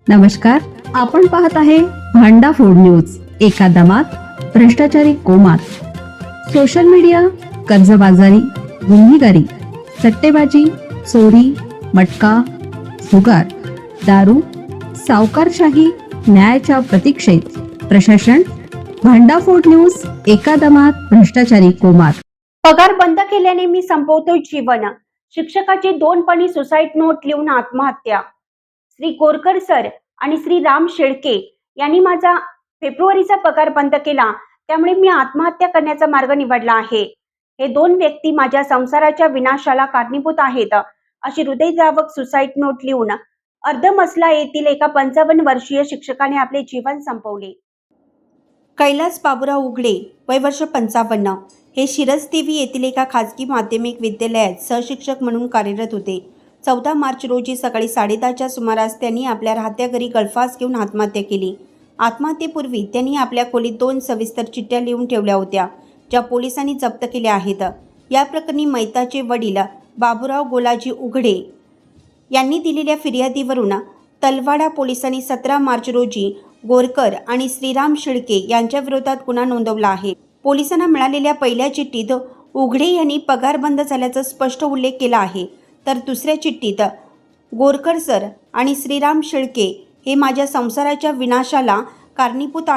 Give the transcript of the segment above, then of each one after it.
नमस्कार, आपण पाहत आहे भांडा फोड न्यूज. एका दमात भ्रष्टाचारी कोमात. सोशल मीडिया, कर्जबाजारी, गुन्हेगारी, सट्टेबाजी, चोरी, मटका, जुगार, दारू, सावकारशाही, न्यायाच्या प्रतीक्षेत प्रशासन. भांडाफोड न्यूज. एका दमात भ्रष्टाचारी कोमात. पगार बंद केल्याने मी संपवतोय जीवन. शिक्षकाची 2 पणी सुसाईड नोट लिहून आत्महत्या. श्री गोरकर सर आणि श्री राम शेळके यांनी माझा फेब्रुवारीचा पगार बंद केला, त्यामुळे मी आत्महत्या करण्याचा मार्ग निवडला आहे. हे 2 व्यक्ती माझ्या संसाराच्या विनाशाला कारणीभूत आहेत, अशी हृदयद्रावक सुसाईड नोट लिहून अर्धमसला येथील एका 55 वर्षीय शिक्षकाने आपले जीवन संपवले. कैलास बाबूराव उघडे, वय वर्ष 55, हे शिरसदेवी येथील एका खाजगी माध्यमिक विद्यालयात सहशिक्षक म्हणून कार्यरत होते. 14 मार्च रोजी सकाळी 10:30च्या सुमारास त्यांनी आपल्या राहत्या घरी गळफास घेऊन आत्महत्या केली. आत्महत्येपूर्वी त्यांनी आपल्या खोलीत 2 सविस्तर चिठ्ठ्या लिहून ठेवल्या होत्या, ज्या पोलिसांनी जप्त केल्या आहेत. या प्रकरणी मैताचे वडील बाबूराव गोलाजी उघडे यांनी दिलेल्या फिर्यादीवरून तलवाडा पोलिसांनी 17 मार्च रोजी गोरकर आणि श्रीराम शेळके यांच्या विरोधात गुन्हा नोंदवला आहे. पोलिसांना मिळालेल्या पहिल्या चिठ्ठीत उघडे यांनी पगार बंद झाल्याचा स्पष्ट उल्लेख केला आहे, तर दुसऱ्या चिठ्ठीत गोरकर सर आणि श्रीराम शेळके हे माझ्या संसाराच्या विनाशाला कारणीभूत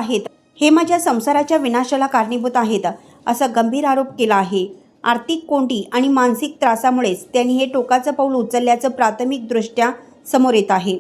आहेत असा गंभीर आरोप केला आहे. आर्थिक कोंडी आणि मानसिक त्रासामुळेच त्यांनी हे टोकाचं पाऊल उचलल्याचं प्राथमिकदृष्ट्या समोर येत आहे.